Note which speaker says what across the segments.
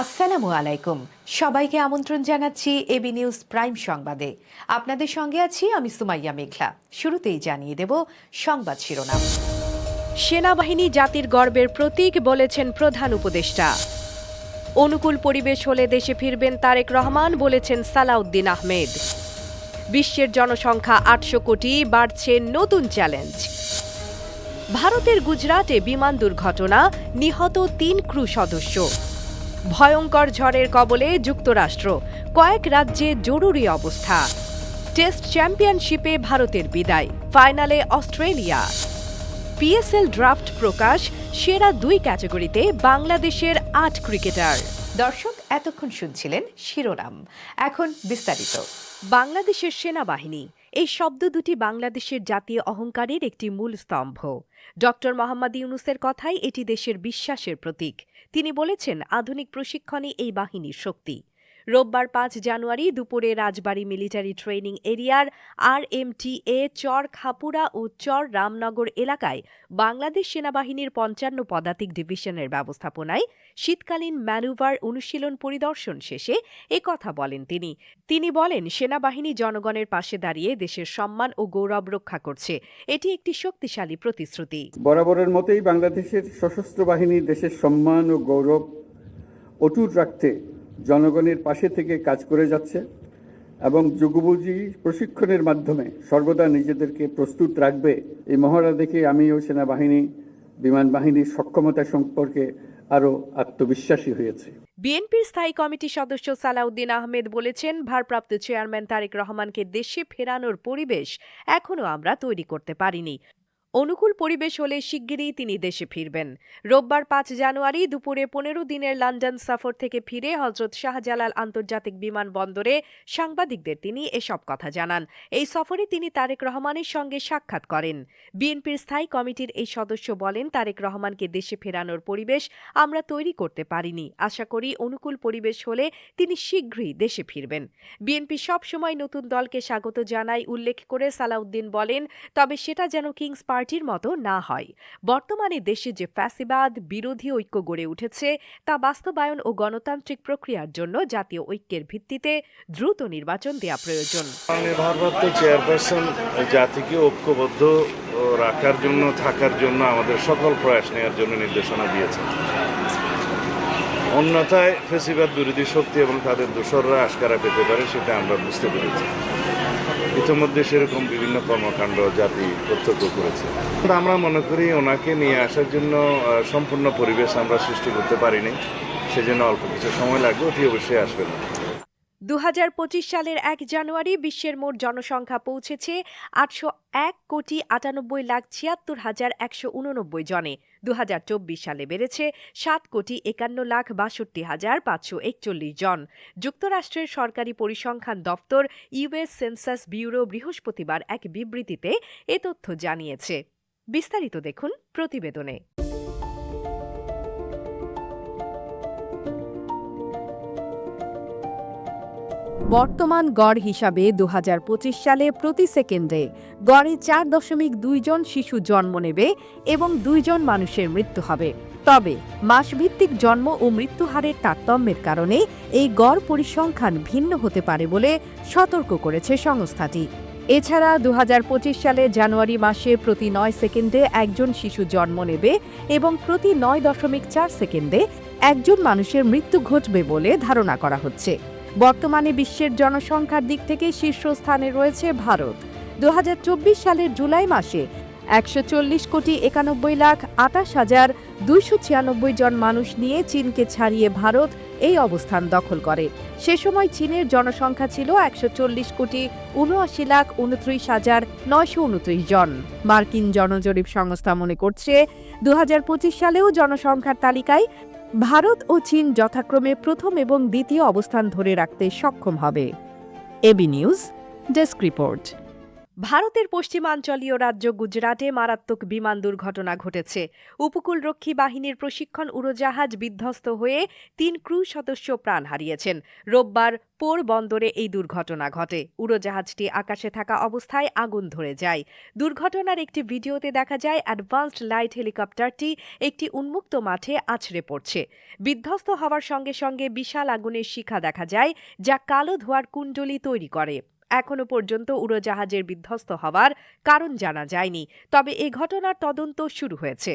Speaker 1: আসসালামু আলাইকুম। সবাইকে আমন্ত্রণ জানাচ্ছি এবি নিউজ প্রাইম সংবাদে। আপনাদের সঙ্গে আছি আমি সুমাইয়া মেঘলা। শুরুতেই জানিয়ে দেব সংবাদ শিরোনাম।
Speaker 2: সেনাবাহিনী জাতির গর্বের প্রতীক বলেছেন প্রধান উপদেষ্টা। অনুকূল পরিবেশ হলে দেশে ফিরবেন তারেক রহমান বলেছেন সালাউদ্দিন আহমেদ। বিশ্বের জনসংখ্যা ৮০০ কোটি, বাড়ছে নতুন চ্যালেঞ্জ। ভারতের গুজরাটে বিমান দুর্ঘটনা, নিহত ৩ ক্রু সদস্য। ভয়ঙ্কর ঝড়ের কবলে যুক্তরাষ্ট্র, কয়েক রাজ্যে জরুরি অবস্থা। টেস্ট চ্যাম্পিয়নশিপে ভারতের বিদায়, ফাইনালে অস্ট্রেলিয়া। পিএসএল ড্রাফট প্রকাশ, সেরা ২ ক্যাটাগরিতে বাংলাদেশের ৮ ক্রিকেটার।
Speaker 1: দর্শক, এতক্ষণ শুনছিলেন শিরোনাম, এখন বিস্তারিত।
Speaker 2: বাংলাদেশের সেনাবাহিনী, এই শব্দ দুটি বাংলাদেশের জাতীয় অহংকারের একটি মূল স্তম্ভ। ডক্টর মোহাম্মদ ইউনূসের কথাই এটি দেশের বিশ্বাসের প্রতীক। তিনি বলেছেন, আধুনিক প্রশিক্ষণই এই বাহিনীর শক্তি। রোববার ৫ জানুয়ারি দুপুরে রাজবাড়ী মিলিটারি ট্রেনিং এরিয়ার RMTA চর খাপুরা ও চর রামনগর এলাকায় বাংলাদেশ সেনাবাহিনীর ৫৫ পদাতিক ডিভিশনের ব্যবস্থাপনায় শীতকালীন ম্যানুভার অনুশীলন পরিদর্শন শেষে একথা বলেন তিনি। তিনি বলেন, সেনাবাহিনী জনগণের পাশে দাঁড়িয়ে দেশের সম্মান ও গৌরব রক্ষা করছে। এটি একটি শক্তিশালী প্রতিশ্রুতি।
Speaker 3: বরাবরের মতোই বাংলাদেশের সশস্ত্র বাহিনী দেশের সম্মান ও গৌরব অটুট রাখতে জনগণের পাশে থেকে কাজ করে যাচ্ছে এবং যুগোপযোগী প্রশিক্ষণের মাধ্যমে সর্বদা নিজেদেরকে প্রস্তুত রাখবে। এই মহড়া দেখে আমিও সেনাবাহিনী, বিমান বাহিনীর সক্ষমতা সম্পর্কে আরও আত্মবিশ্বাসী হয়েছে।
Speaker 2: বিএনপির স্থায়ী কমিটির সদস্য সালাউদ্দিন আহমেদ বলেছেন, ভারপ্রাপ্ত চেয়ারম্যান তারেক রহমানকে দেশে ফেরানোর পরিবেশ এখনও আমরা তৈরি করতে পারিনি। অনুকূল পরিবেশ হলে শিগগিরই তিনি দেশে ফিরবেন। রোববার ৫ জানুয়ারি দুপুরে ১৫ দিনের লন্ডন সফর থেকে ফিরে হজরত শাহজালাল আন্তর্জাতিক বিমানবন্দরে সাংবাদিকদের তিনি এসব কথা জানান। এই সফরে তিনি তারেক রহমানের সঙ্গে সাক্ষাৎ করেন। বিএনপির স্থায়ী কমিটির এই সদস্য বলেন, তারেক রহমানকে দেশে ফেরানোর পরিবেশ আমরা তৈরি করতে পারিনি। আশা করি অনুকূল পরিবেশ হলে তিনি শীঘ্রই দেশে ফিরবেন। বিএনপি সবসময় নতুন দলকে স্বাগত জানায় উল্লেখ করে সালাউদ্দিন বলেন, তবে সেটা যেন কিংস পার্টির মতো না হয়। বর্তমানে দেশে যে ফ্যাসিবাদ বিরোধী ঐক্য গড়ে উঠেছে তা বাস্তবায়ন ও গণতান্ত্রিক প্রক্রিয়ার জন্য জাতীয় ঐক্যের ভিত্তিতে দ্রুত নির্বাচন দেওয়া প্রয়োজন।
Speaker 4: ভারপ্রাপ্ত চেয়ারপারসন জাতিকে ঐক্যবদ্ধ রাখার জন্য, থাকার জন্য আমাদের সকল প্রয়াস নেওয়ার জন্য নির্দেশনা দিয়েছেন। অন্যথায় ফ্যাসিবাদ বিরোধী শক্তি এবং তাদের দোসররা আশকারা পেতে পারে, সেটা আমরা বুঝতে পেরেছি। ইতিমধ্যে সেরকম বিভিন্ন কর্মকাণ্ড জাতি প্রত্যক্ষ করেছে। আমরা মনে করি ওনাকে নিয়ে আসার জন্য সম্পূর্ণ পরিবেশ আমরা সৃষ্টি করতে পারিনি, সেজন্য অল্প কিছু সময় লাগবে, অতি অবশ্যই আসবেন।
Speaker 2: ২০২৫ সালের ১ জানুয়ারি বিশ্বের মোট জনসংখ্যা পৌঁছেছে ৮০১,৯৭৬,১৮৯ জনে। ২০২৪ সালে বেড়েছে ৭,৫১,৬২,৫৪১ জন। যুক্তরাষ্ট্রের সরকারি পরিসংখ্যান দফতর ইউএস সেন্সাস ব্যুরো বৃহস্পতিবার এক বিবৃতিতে এ তথ্য জানিয়েছে। বিস্তারিত দেখুন প্রতিবেদনে। বর্তমান গড় হিসাবে ২০২৫ সালে প্রতি সেকেন্ডে গড়ে ৪.২ জন শিশু জন্ম নেবে এবং ২ জন মানুষের মৃত্যু হবে। তবে মাসভিত্তিক জন্ম ও মৃত্যু হারের তারতম্যের কারণে এই গড় পরিসংখ্যান ভিন্ন হতে পারে বলে সতর্ক করেছে সংস্থাটি। এছাড়া ২০২৫ সালে জানুয়ারি মাসে প্রতি ৯ সেকেন্ডে একজন শিশু জন্ম নেবে এবং প্রতি ৯.৪ সেকেন্ডে একজন মানুষের মৃত্যু ঘটবে বলে ধারণা করা হচ্ছে। বর্তমানে বিশ্বের জনসংখ্যার দিক থেকে শীর্ষস্থানে রয়েছে ভারত। ২০২৪ সালের জুলাই মাসে ১৪০,৯২,২৮,২৯৬ জন মানুষ নিয়ে চীনকে ছাড়িয়ে ভারত এই অবস্থান দখল করে। সে সময় চীনের জনসংখ্যা ছিল ১৪০,৭৯,২৯,৯২৯ জন। মার্কিন জনজরিপ সংস্থা মনে করছে ২০২৫ সালেও জনসংখ্যার তালিকায় ভারত ও চীন যথাক্রমে প্রথম এবং দ্বিতীয় অবস্থান ধরে রাখতে সক্ষম হবে। A B news desk report. ভারতের পশ্চিমাঞ্চলীয় রাজ্য গুজরাটে মারাত্মক বিমান দুর্ঘটনা ঘটেছে। উপকূলরক্ষী বাহিনীর প্রশিক্ষণ উড়োজাহাজ বিধ্বস্ত হয়ে ৩ ক্রু সদস্য প্রাণ হারিয়েছেন। রোববার পোর বন্দরে এই দুর্ঘটনা ঘটে। উড়োজাহাজটি আকাশে থাকা অবস্থায় আগুন ধরে যায়। দুর্ঘটনার একটি ভিডিওতে দেখা যায় অ্যাডভান্সড লাইট হেলিকপ্টারটি একটি উন্মুক্ত মাঠে আছড়ে পড়ছে। বিধ্বস্ত হওয়ার সঙ্গে সঙ্গে বিশাল আগুনের শিখা দেখা যায়, যা কালো ধোঁয়ার কুণ্ডলী তৈরি করে। এখনো পর্যন্ত উড়োজাহাজের বিধ্বস্ত হওয়ার কারণ জানা যায়নি, তবে এ ঘটনার তদন্ত শুরু হয়েছে।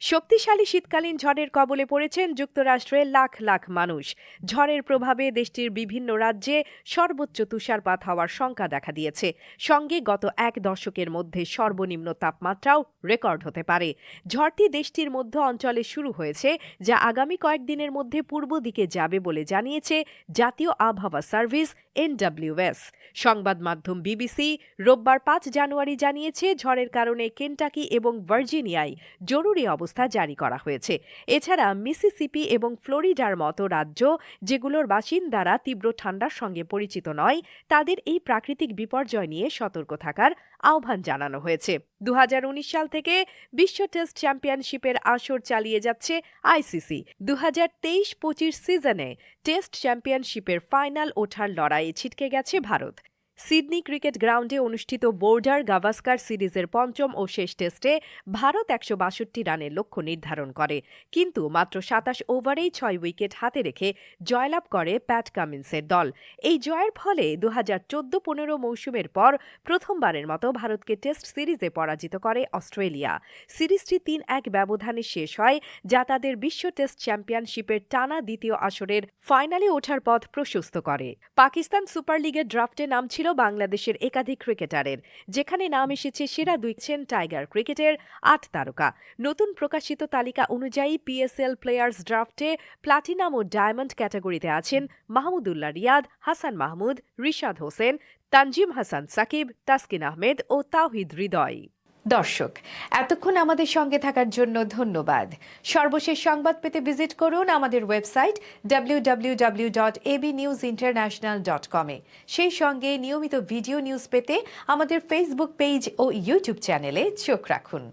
Speaker 2: শক্তিশালী শীতকালীন ঝড়ের কবলে পড়েছেন যুক্তরাষ্ট্রের লাখ লাখ মানুষ। ঝড়ের প্রভাবে দেশটির বিভিন্ন রাজ্যে সর্বোচ্চ তুষারপাত হওয়ার শঙ্কা দেখা দিয়েছে। সঙ্গে গত ১ দশকের মধ্যে সর্বনিম্ন তাপমাত্রাও রেকর্ড হতে পারে। ঝড়টি দেশটির মধ্য অঞ্চলে শুরু হয়েছে, যা আগামী কয়েকদিনের মধ্যে পূর্ব দিকে যাবে বলে জানিয়েছে জাতীয় আবহাওয়া সার্ভিস NWS। সংবাদ মাধ্যম বিবিসি রোববার ৫ জানুয়ারি জানিয়েছে, ঝড়ের কারণে কেন্টাকি এবং ভার্জিনিয়ায় জরুরি অবস্থা জারি করা হয়েছে। এছাড়া মিসিসিপি এবং ফ্লোরিডার মতো রাজ্য, যেগুলোর বাসিন্দারা তীব্র ঠান্ডার সঙ্গে পরিচিত নয়, তাদের এই প্রাকৃতিক বিপর্যয় নিয়ে সতর্ক থাকার আহ্বান জানানো হয়েছে। ২০১৯ সাল থেকে বিশ্ব টেস্ট চ্যাম্পিয়নশিপের আসর চালিয়ে যাচ্ছে ICC। ২০২৩-২৫ সিজনে টেস্ট চ্যাম্পিয়নশিপের ফাইনাল ওঠার লড়াইয়ে ছিটকে গেছে ভারত। সিডনি ক্রিকেট গ্রাউন্ডে অনুষ্ঠিত বোর্ডার গাভাস্কার সিরিজের পঞ্চম ও শেষ টেস্টে ভারত ১৬২ রানের লক্ষ্য নির্ধারণ করে, কিন্তু মাত্র ২৭ ওভারেই ৬ উইকেট হাতে রেখে জয়লাভ করে প্যাট কামিন্সের দল। এই জয়ের ফলে ২০১৪-১৫ মৌসুমের পর প্রথমবারের মতো ভারতকে টেস্ট সিরিজে পরাজিত করে অস্ট্রেলিয়া। সিরিজটি ৩-১ ব্যবধানে শেষ হয়, যা তাদের বিশ্ব টেস্ট চ্যাম্পিয়নশিপের টানা দ্বিতীয় আসরের ফাইনালে ওঠার পথ প্রশস্ত করে। পাকিস্তান সুপার লিগের ড্রাফটে নাম ছিল বাংলাদেশের একাধিক ক্রিকেটারের, যেখানে নাম এসেছে সেরা ২ টাইগার ক্রিকেটের ৮ তারকা। নতুন প্রকাশিত তালিকা অনুযায়ী PSL প্লেয়ার্স ড্রাফটে প্লাটিনাম ও ডায়মন্ড ক্যাটাগরিতে আছেন মাহমুদুল্লাহ রিয়াদ, হাসান মাহমুদ, রিশাদ হোসেন, তানজিম হাসান সাকিব, তাসকিন আহমেদ ও তাওহিদ হৃদয়।
Speaker 1: দর্শক, এতক্ষণ আমাদের সঙ্গে থাকার জন্য ধন্যবাদ। সর্বশেষ সংবাদ পেতে ভিজিট করুন আমাদের ওয়েবসাইট www.abnewsinternational.com এ। সেই সঙ্গে নিয়মিত ভিডিও নিউজ পেতে আমাদের ফেসবুক পেজ ও ইউটিউব চ্যানেলে চোখ রাখুন।